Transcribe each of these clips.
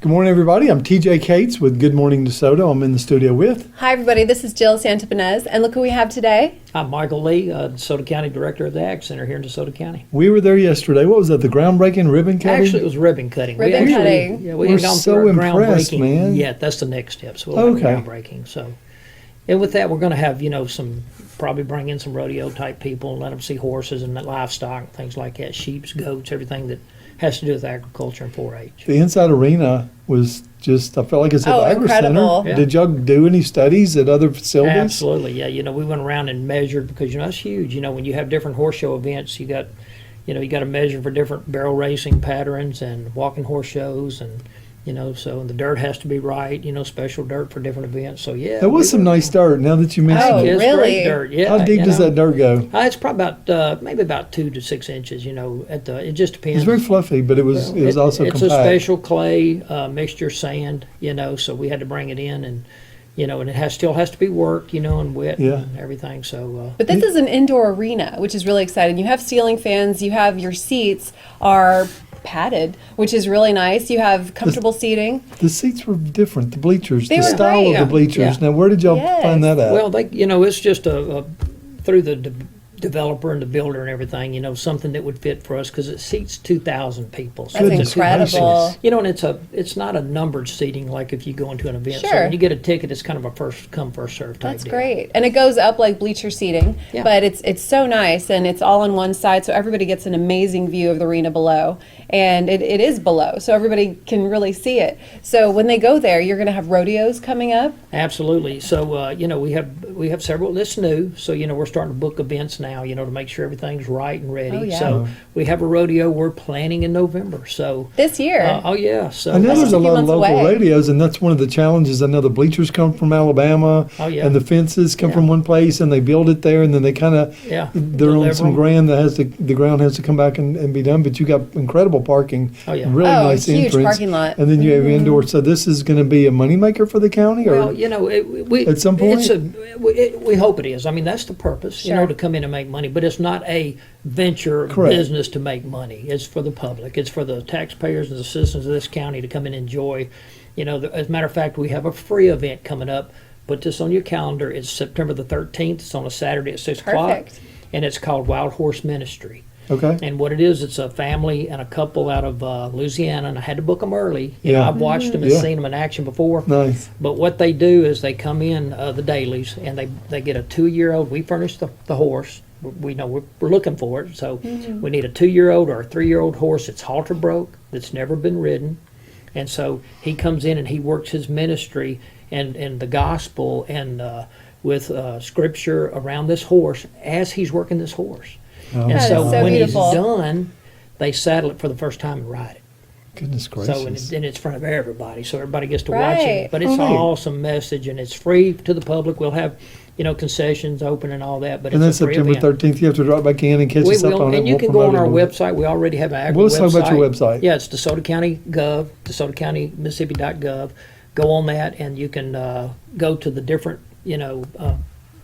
Good morning, everybody. I'm TJ Cates with Good Morning Desoto. I'm in the studio with... Hi, everybody. This is Jill Santibanez, and look who we have today. I'm Michael Lee, DeSoto County Director of the Ag Center here in DeSoto County. We were there yesterday. What was that, the groundbreaking ribbon cutting? Actually, it was ribbon cutting. Ribbon cutting. Yeah, we We're ain't gone so through our impressed, groundbreaking man. yet. That's the next step. So we'll have groundbreaking. So, and with that, we're going to have, probably bring in some rodeo type people and let them see horses and livestock, things like that, sheep, goats, everything that has to do with agriculture and 4-H. The inside arena was just, I felt like it's at the Agri incredible. Center. Yeah. Did y'all do any studies at other facilities? Absolutely, yeah. We went around and measured because, that's huge. When you have different horse show events, you got to measure for different barrel racing patterns and walking horse shows and, so the dirt has to be right, special dirt for different events. So, yeah. There was some nice dirt, now that you mentioned Oh, it. It's really? great dirt, yeah. How deep does that dirt go? It's probably about maybe about 2 to 6 inches. It just depends. It's very fluffy, but it was also it's compact. a special clay mixture sand. So we had to bring it in, and and it still has to be worked, and wet and everything. So, But this is an indoor arena, which is really exciting. You have ceiling fans. You have your seats are padded, which is really nice. You have comfortable seating. The seats were different, the bleachers, They the were style great. of the bleachers. Yeah. Now, where did y'all Yes. find that at? well, it's just through the developer and the builder and everything, something that would fit for us because it seats 2,000 people. So That's Goodness incredible. gracious. and it's not a numbered seating like if you go into an event. So Sure. when you get a ticket, it's kind of a first come, first served type That's deal. great. And it goes up like bleacher seating, Yeah. but it's so nice, and it's all on one side, so everybody gets an amazing view of the arena below. And it is below, so everybody can really see it. So when they go there, you're going to have rodeos coming up. Absolutely. So, we have several. This new. So, we're starting to book events now. To make sure everything's right and ready. Oh, yeah. So we have a rodeo we're planning in November. So This year. oh yeah. So I know That's there's just a a few lot of months local away. radios, and that's one of the challenges. I know the bleachers come from Alabama, Oh, yeah. and the fences come Yeah. from one place, and they build it there, and then they kind of Yeah, they're on deliver some 'em. ground that the ground has to come back and be done. But you got incredible parking, Oh, yeah. really Oh, nice huge entrance, parking lot. and then you have indoor. So this is going to be a moneymaker for the county, or Well, we At some point? we hope it is. I mean, that's the purpose. Sure. To come in and make money, but it's not a venture Correct. business to make money. It's for the public. It's for the taxpayers and the citizens of this county to come in and enjoy. As a matter of fact, we have a free event coming up. Put this on your calendar. It's September the 13th. It's on a Saturday at 6 o'clock. Perfect. And it's called Wild Horse Ministry. okay? And what it is, it's a family and a couple out of Louisiana, and I had to book them early. Yeah. I've watched them and Yeah. seen them in action before. Nice. But what they do is they come in the dailies, and they get a 2-year-old. We furnish the horse. We know we're looking for it, so we need a 2-year-old or a 3-year-old horse that's halter broke, that's never been ridden, and so he comes in and he works his ministry and the gospel and with scripture around this horse as he's working this horse. Oh, And That so is so when beautiful. he's done, they saddle it for the first time and ride it. goodness gracious. So and it's in front of everybody, so everybody gets to watch Right. it. But it's Oh, an neat. awesome message, and it's free to the public. We'll have concessions open and all that. But and it's that's a free September event. 13th. You have to drop back in and catch We us up will, on it. and you We'll can go on promote our it. website. We already have an agri Well, let's website. talk about your website. Yeah, it's DeSoto County Gov, DeSoto County Mississippi.gov. Go on that, and you can go to the different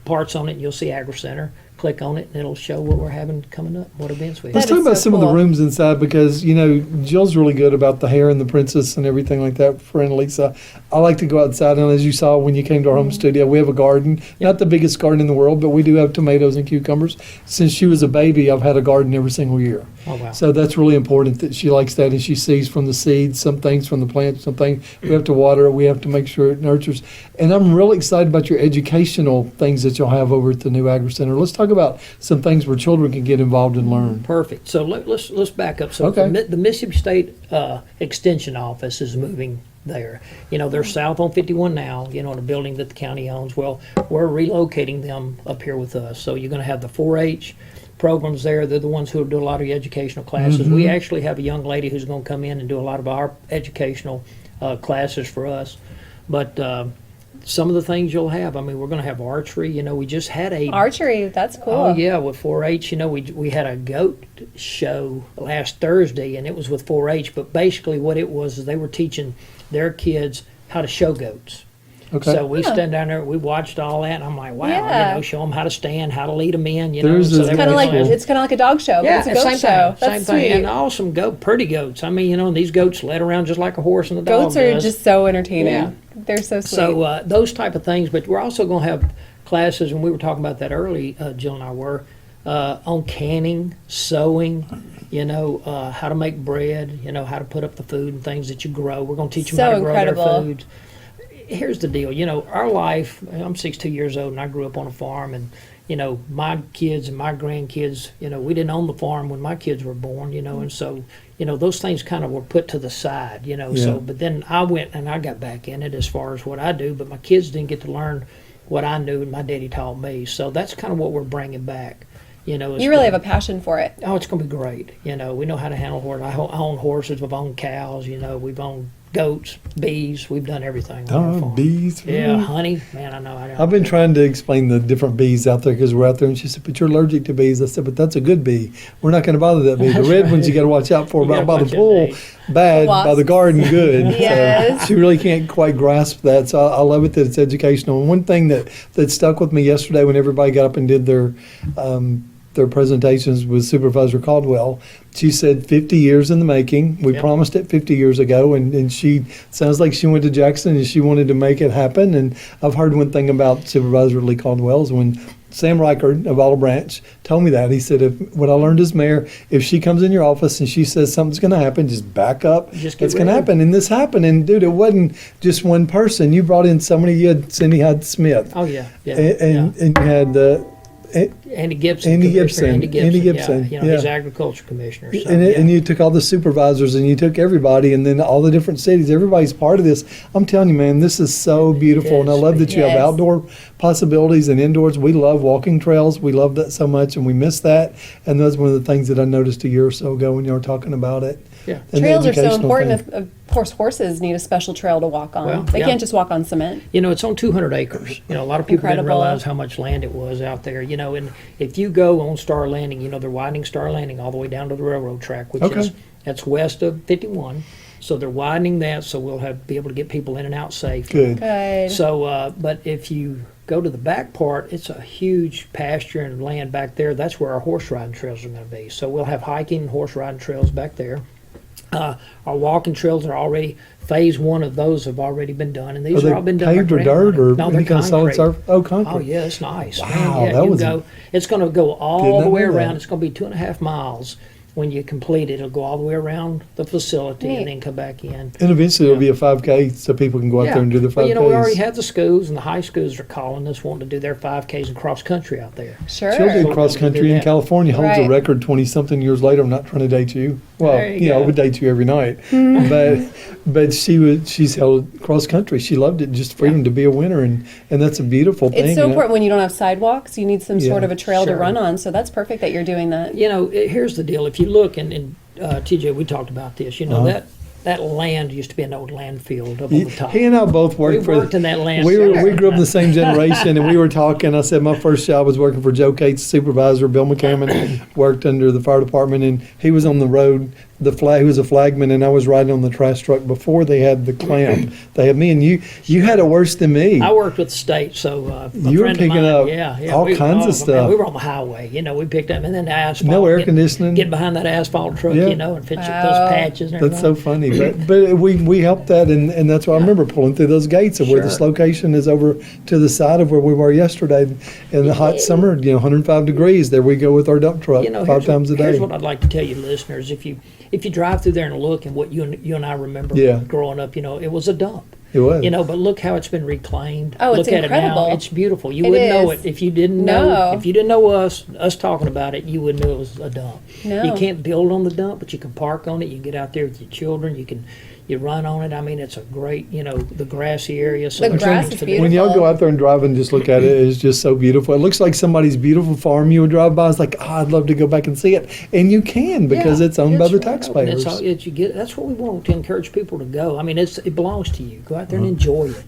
parts on it. And you'll see Agri Center. Click on it, and it'll show what we're having coming up, what events we have. Let's That talk is about so some of the cool. rooms inside because, Jill's really good about the hair and the princess and everything like that for Aunt Lisa. I like to go outside, and as you saw when you came to our home studio, we have a garden. Not the biggest garden in the world, but we do have tomatoes and cucumbers. Since she was a baby, I've had a garden every single year. Oh, wow. So that's really important that she likes that, and she sees from the seeds, some things from the plants, some things. We have to water it. We have to make sure it nurtures. And I'm really excited about your educational things that you'll have over at the new Agri Center. Let's talk about some things where children can get involved and learn. Perfect. So let's back up. So Okay. the Mississippi State Extension Office is moving there. They're south on 51 now, in a building that the county owns. Well, we're relocating them up here with us. So you're going to have the 4-H programs there. They're the ones who do a lot of the educational classes. We actually have a young lady who's going to come in and do a lot of our educational classes for us. But some of the things you'll have, we're going to have archery. We just had a Archery, that's cool. Oh yeah, with 4-H, we had a goat show last Thursday, and it was with 4-H. But basically, what it was is they were teaching their kids how to show goats. Okay. So we stand down there, we watched all that, and I'm like, wow, Yeah. show them how to stand, how to lead them in, There's So this they Kind of were like doing that. it's kind of like a dog show, but Yeah, it's a goat same show. thing, That's same thing, sweet. and awesome pretty goats. I mean, and these goats led around just like a horse and a dog Goats are does. just so entertaining. Yeah. They're so sweet. So those type of things, but we're also going to have classes, and we were talking about that early, Jill and I were, on canning, sewing, how to make bread, how to put up the food and things that you grow. We're going to teach them So how to grow incredible. their food. Here's the deal, our life, I'm 62 years old and I grew up on a farm, and my kids and my grandkids, we didn't own the farm when my kids were born, and so, those things kind of were put to the side, so, but then I went and I got back in it as far as what I do, but my kids didn't get to learn what I knew and my daddy taught me. So that's kind of what we're bringing back, you really have a passion for it. Oh, it's going to be great. We know how to handle horses. I own horses, we've owned cows, we've owned goats, bees, we've done everything on our farm. Bees. Yeah, honey, man, I know. I've been trying to explain the different bees out there because we're out there, and she said, "But you're allergic to bees." I said, "But that's a good bee. We're not going to bother that bee. The red ones you got to watch out for. You gotta By the watch that pool, bee. bad. By the garden, good." Yes. So she really can't quite grasp that. So I love it that it's educational. And one thing that stuck with me yesterday when everybody got up and did their presentations with Supervisor Caldwell. She said 50 years in the making. We Yep. promised it 50 years ago, and she sounds like she went to Jackson and she wanted to make it happen. And I've heard one thing about Supervisor Lee Caldwell is when Sam Reichard of Olive Branch told me that. He said, what I learned as mayor, if she comes in your office and she says something's going to happen, just back up. Just get It's going to ready. happen. And this happened. And dude, it wasn't just one person. You brought in somebody. You had Cindy Hyde Smith. Oh, yeah, yeah. And you had Andy Gibson. Andy Commissioner Gibson. Andy Gibson, Yeah, he's agriculture commissioner. So, and you took all the supervisors and you took everybody and then all the different cities. Everybody's part of this. I'm telling you, man, this is so beautiful. And I love that you have Yes. outdoor possibilities and indoors. We love walking trails. We love that so much, and we miss that. And that's one of the things that I noticed a year or so ago when you were talking about it. Yeah. And the Trails are so educational important. thing. Of course, horses need a special trail to walk on. Well, They yeah. can't just walk on cement. It's on 200 acres. A lot of people didn't Incredible. realize how much land it was out there. And if you go on Star Landing, they're widening Star Landing all the way down to the railroad track, which Okay. that's west of 51. So they're widening that, so we'll be able to get people in and out safe. Good. Good. So, but if you go to the back part, it's a huge pasture and land back there. That's where our horse riding trails are going to be. So we'll have hiking and horse riding trails back there. Our walking trails are already, phase one of those have already been done, and Are these they are all been done. paved by or dirt or no, any they're kind of solid concrete. surface? Oh, concrete. Oh yeah, it's nice. Wow, Man, yeah, that you was go. It's going to go all Did the not way know that. around. It's going to be 2.5 miles when you complete it. It'll go all the way around the facility Neat. and then come back in. And eventually it'll be a 5K so people can go out there and do the 5Ks. Well, we already have the schools, and the high schools are calling us, wanting to do their 5Ks and cross country out there. Sure. She'll do So cross we'll do country in that. California, holds a Right. record 20-something years later. I'm not trying to date you. Well, There you I go. would date you every night. but she's held cross country. She loved it, just freedom to be a winner, and that's a beautiful thing. It's so you know? important when you don't have sidewalks. You need some Yeah, sort of a trail to sure. run on. So that's perfect that you're doing that. Here's the deal. If you look, and TJ, we talked about this. Uh-huh. That land used to be an old landfill up on the top. He and I both worked We for. worked in that land. We Sure. grew up in the same generation, and we were talking. I said my first job was working for Joe Cates, supervisor. Bill McCammon worked under the fire department, and he was on the road. He was a flagman, and I was riding on the trash truck before they had the clamp. They had me, and you had it worse than me. I worked with the state, so a You were friend of picking mine, up all we- kinds of man, stuff. we were on the highway, we picked up, and then the asphalt. No air get- conditioning. Get behind that asphalt truck, Yeah. and fix up Wow. those patches and That's so everything. funny, but we helped that, and that's why I remember pulling through those gates of where this Sure. location is over to the side of where we were yesterday in the hot summer, 105 degrees. There we go with our dump truck 5 times a day. Here's what I'd like to tell you, listeners. If you drive through there and look, and what you and I remember Yeah. growing up, it was a dump. It was. But look how it's been reclaimed. Oh, look it's at incredible. it now. It's beautiful. You It wouldn't know is. it if you didn't know. No. If you didn't know us talking about it, you wouldn't know it was a dump. No. You can't build on the dump, but you can park on it. You can get out there with your children. You run on it. I mean, it's a great, the grassy area. So The there's grass things is to do. beautiful. When y'all go out there and drive and just look at it, it's just so beautiful. It looks like somebody's beautiful farm you would drive by. It's like, I'd love to go back and see it. And you can because Yeah, it's owned by the right. taxpayers. That's what we want to encourage people to go. I mean, it belongs to you. Go out there Uh-huh. and enjoy it.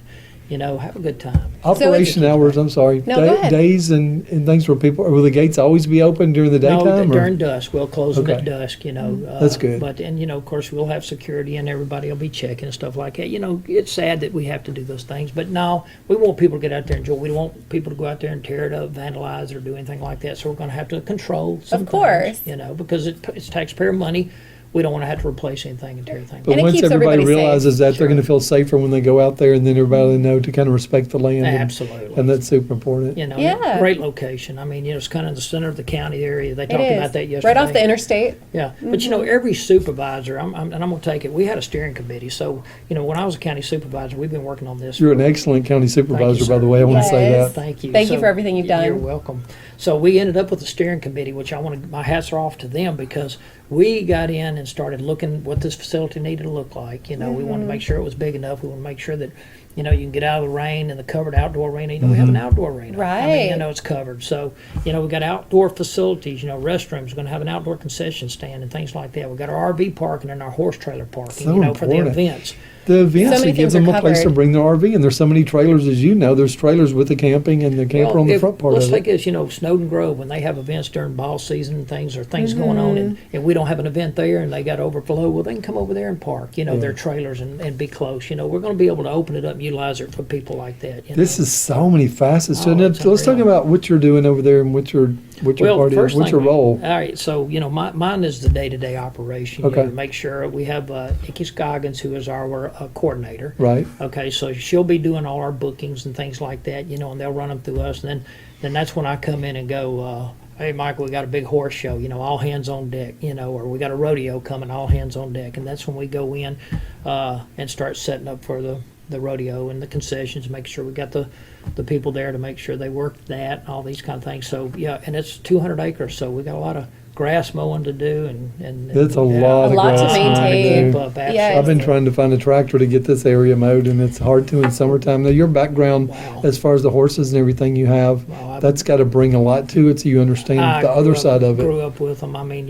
have a good time. Operation hours, I'm sorry. No, go ahead. Days and things where people, will the gates always be open during the daytime? No, or- during dusk. We'll close them at Okay. dusk, That's good. But, and, of course, we'll have security and everybody will be checking and stuff like that. It's sad that we have to do those things, but no, we want people to get out there and enjoy. We don't want people to go out there and tear it up, vandalize, or do anything like that. So we're going to have to control some Of course. things, because it's taxpayer money. We don't want to have to replace anything and tear anything But And it once keeps everybody everybody safe. realizes that, they're Sure. going to feel safer when they go out there, and then everybody will know to kind of respect the land. Absolutely. And that's super important. Yeah. Great location. I mean, it's kind of in the center of the county area. They It talked is. about that yesterday. Right off the interstate. Yeah, but every supervisor, and I'm going to take it. We had a steering committee, so when I was a county supervisor, we've been working on this. You're an excellent county supervisor, by sir. the way. I want to say Yes. that. Thank you. Thank you for everything you've done. You're welcome. So we ended up with a steering committee, which my hats are off to them because we got in and started looking what this facility needed to look like. We wanted to make sure it was big enough. We wanted to make sure that you can get out of the rain and the covered outdoor arena. We have an outdoor arena. I mean, Right. it's covered. So we got outdoor facilities. Restrooms. We're going to have an outdoor concession stand and things like that. We got our RV parking and our horse trailer parking. So for the important. events. The events, many it gives things them are a place to covered. bring their RV, and there's so many trailers, as you know. There's trailers with the camping and the camper on the front part let's of take it. this, Snowden Grove, when they have events during ball season and things, or things going on, and we don't have an event there and they got overflow, well, they can come over there and park, their trailers and be close. We're going to be able to open it up and utilize it for people like that. This is so many facets. So Oh, now, it's let's talk unreal. about what you're doing over there and what your part is, first what's your thing role. All right, so mine is the day-to-day operation. Okay. Make sure we have Icky Scoggins, who is our coordinator. Right. Okay, so she'll be doing all our bookings and things like that, and they'll run them through us. And then that's when I come in and go, hey, Michael, we got a big horse show, all hands on deck, or we got a rodeo coming, all hands on deck. And that's when we go in and start setting up for the rodeo and the concessions, make sure we got the people there to make sure they work that, all these kind of things. So, yeah, and it's 200 acres, so we got a lot of grass mowing to do. And It's a lot A of lot to grass mowing maintain. do. Yes. I've been trying to find a tractor to get this area mowed, and it's hard to in summertime. Now, your background, Wow. as far as the horses and everything you have, Wow, that's got to bring a lot to it, so you understand the other side of it. Grew up with them. I mean,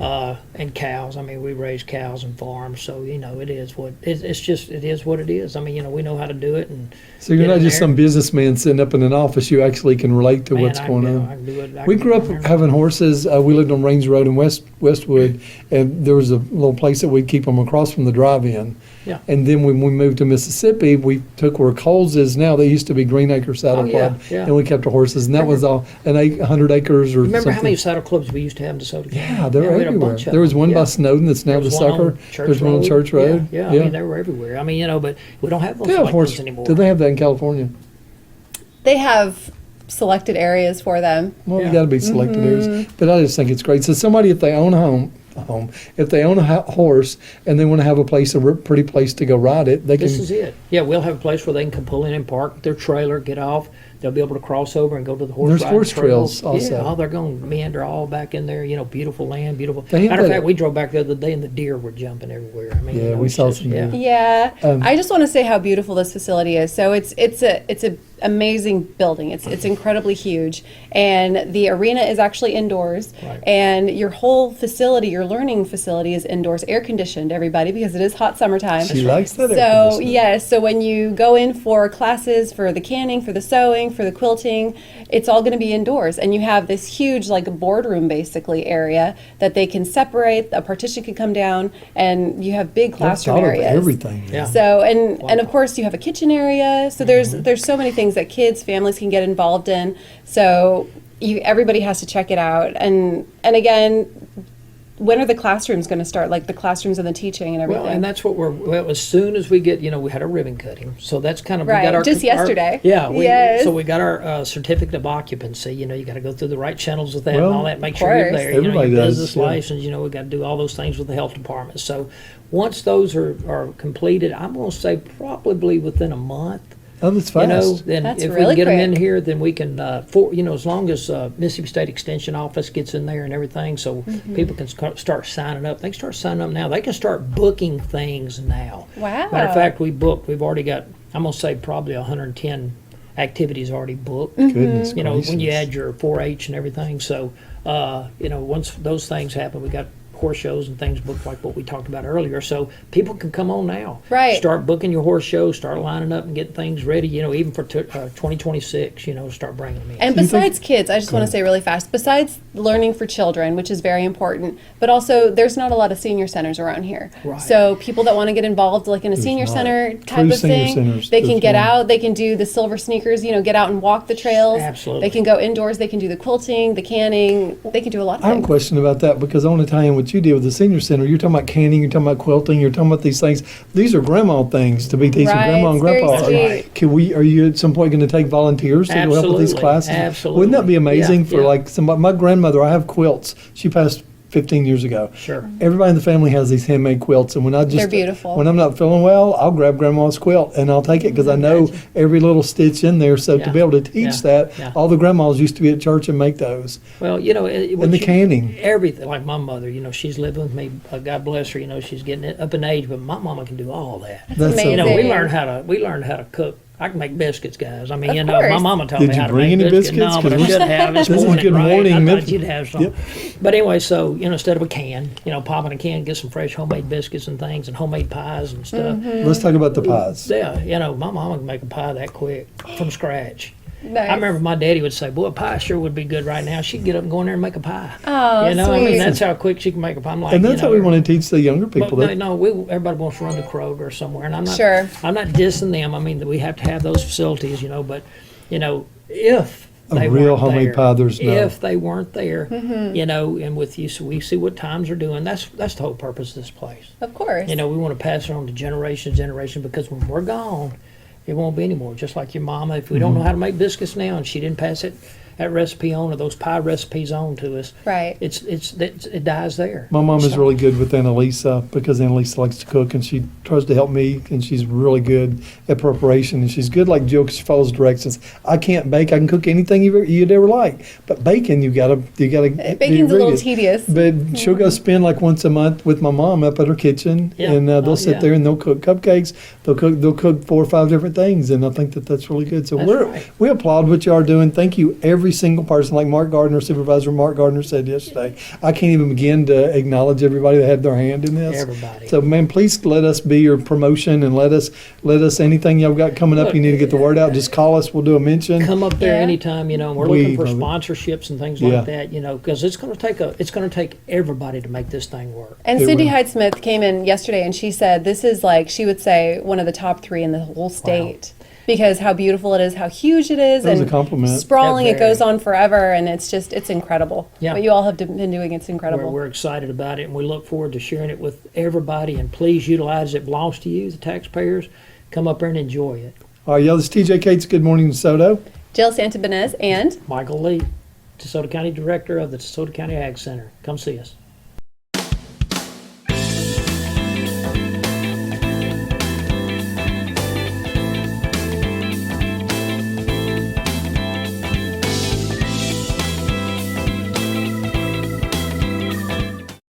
and cows. I mean, we raise cows and farms, so it is what it is what it is. I mean, we know how to do it, and So you're get not in just there. some businessman sitting up in an office. You actually can relate to Man, what's I going can do- on. I can do it. I We can grew do up it. having horses. We lived on Range Road in Westwood, and there was a little place that we'd keep them across from the drive-in. Yeah. And then when we moved to Mississippi, we took where Coles is now. They used to be Green Acre Saddle Oh, yeah, Club, yeah. and we kept our horses, and that was all 100 acres or Remember something. how many saddle clubs we used to have in DeSoto County? Yeah, they were we had a everywhere. bunch of There was them. one Yeah. by Snowden that's now There the was one on sucker. Church There's one on Road. Church Road. Yeah, I mean, they were everywhere. I mean, but we don't have those They have like horse. those anymore. Do they have that in California? They have selected areas for them. Well, Yeah. they got to be selected areas. But I just think it's great. So somebody, if they own a home, if they own a horse and they want to have a place, pretty place to go ride it, they This can. is it. Yeah, we'll have a place where they can come pull in and park their trailer, get off. They'll be able to cross over and go to the horse There's riding horse trails also. Yeah, they're going to meander all back in there. Beautiful land, beautiful. They have Matter of that- fact, we drove back the other day and the deer were jumping everywhere. I mean, Yeah, we it's saw just- some yeah. deer. Yeah, Um, I just want to say how beautiful this facility is. So it's a amazing building. It's incredibly huge, and the arena is actually indoors, Right. and your whole facility, your learning facility, is indoors, air conditioned. Everybody, because it is hot summertime. She likes that. air So conditioning. yes, so when you go in for classes for the canning, for the sewing, for the quilting, it's all going to be indoors, and you have this huge like boardroom basically area that they can separate. A partition can come down, and you have big I've classroom thought of areas. everything. Yeah. So and of course you have a kitchen area. So there's so many things that kids, families can get involved in. So everybody has to check it out. And again, when are the classrooms going to start? Like the classrooms and the teaching and everything. Well, and that's what as soon as we get, we had a ribbon cutting. So that's kind of, we Right, got our. just yesterday. Yeah. So Yes. we got our certificate of occupancy. You got to go through the right channels with that Well, and all that. Make sure you're course. there. Everybody your does, business yeah. license, we got to do all those things with the health department. So once those are completed, I'm going to say probably within a month. Oh, that's fast. Then That's if we really can get them in quick. here, then we can, as long as Mississippi State Extension Office gets in there and everything, so Mm-hmm. people can start signing up. They can start signing up now. They can start booking things now. Wow. Matter of fact, we've already got, I'm going to say probably 110 activities already booked. Goodness When you gracious. add your 4-H and everything. So, once those things happen, we got horse shows and things booked like what we talked about earlier. So people can come on now. Right. Start booking your horse shows, start lining up and getting things ready, even for 2026, start bringing them in. And besides kids, I just want to say really fast, besides learning for children, which is very important, but also there's not a lot of senior centers around here. Right. So people that want to get involved like in a senior not. center type True of senior thing, centers, they can there's get one. out, they can do the silver sneakers, get out and walk the trails. Absolutely. They can go indoors, they can do the quilting, the canning, they can do a lot of I have a things. question about that because I want to tie in what you did with the senior center. You're talking about canning, you're talking about quilting, you're talking about these things. These are grandma things to be teaching Right, grandma and it's very grandpa. sweet. Are you at some point going to take volunteers to go help with these Absolutely, classes? absolutely. Wouldn't that be amazing Yeah, for yeah. like somebody? My grandmother, I have quilts. She passed 15 years ago. Sure. Everybody in the family has these handmade quilts, and when I just They're beautiful. When I'm not feeling well, I'll grab grandma's quilt and I'll take it because I know every little stitch in there. So to Yeah, be able to teach yeah, that, yeah. all the grandmas used to be at church and make those. Well, And the canning. Everything, like my mother, she's living with me. God bless her. She's getting up in age, but my mama can do all that. That's so amazing. cool. We learned how to cook. I can make biscuits, guys. I mean, Of my course. mama taught Did me you how to bring make any biscuits. No, biscuits? but I 'Cause should have this this is morning, Good right? Morning I Memphis. thought you'd have some. Yep. But anyway, so instead of a can, popping a can, get some fresh homemade biscuits and things, and homemade pies and stuff. Let's talk about the pies. Yeah, my mama can make a pie that quick from scratch. Nice. I remember my daddy would say, "Boy, a pie sure would be good right now." She'd get up and go in there and make a pie. Oh, I mean, sweet. that's how quick she can make a pie. I'm like, And that's how we want to teach the younger people. But that no, everybody wants to run to Kroger or somewhere, and I'm not. Sure. I'm not dissing them. I mean, we have to have those facilities, but if they real weren't homemade there, pie, there's no. if they weren't there, and with you, so we see what times are doing. That's the whole purpose of this place. Of course. We want to pass it on to generation, because when we're gone, it won't be anymore. Just like your mama, if we don't know how to make biscuits now, and she didn't pass that recipe on or those pie recipes on to us, Right. it dies there. My mom is So- really good with Annalisa because Annalisa likes to cook and she tries to help me and she's really good at preparation and she's good like Jill 'cause she follows directions. I can't bake. I can cook anything you'd ever like, but baking you gotta Baking's a be little really good. tedious. But she'll go spend like once a month with my mom up at her kitchen, Yeah. and they'll Oh, sit yeah. there and they'll cook cupcakes. They'll cook 4 or 5 different things, and I think that's really good. So That's right. we applaud what you are doing. Thank you, every single person. Like Mark Gardner, Supervisor Mark Gardner said yesterday, I can't even begin to acknowledge everybody that had their hand in this. Everybody. So man, please let us be your promotion and let us anything y'all got coming up. You need to get the word out. Just call us. We'll do a mention. Come up there Yeah. anytime, and we're We looking for love it. sponsorships and things Yeah. like that, because it's going to take everybody to make this thing work. And They Cindy will. Hyde-Smith came in yesterday and she said this is like, she would say, one of the top 3 in the whole state. Because how beautiful it is, how huge it is, That was and a compliment. sprawling, Yeah, it goes very. on forever, and it's incredible. Yeah. What you all have been doing, it's incredible. We're excited about it, and we look forward to sharing it with everybody. And please utilize it. It belongs to you, the taxpayers. Come up there and enjoy it. All right, y'all. This is TJ Cates. Good Morning DeSoto. Jill Santibanez and Michael Lee, DeSoto County Director of the DeSoto County Ag Center. Come see us.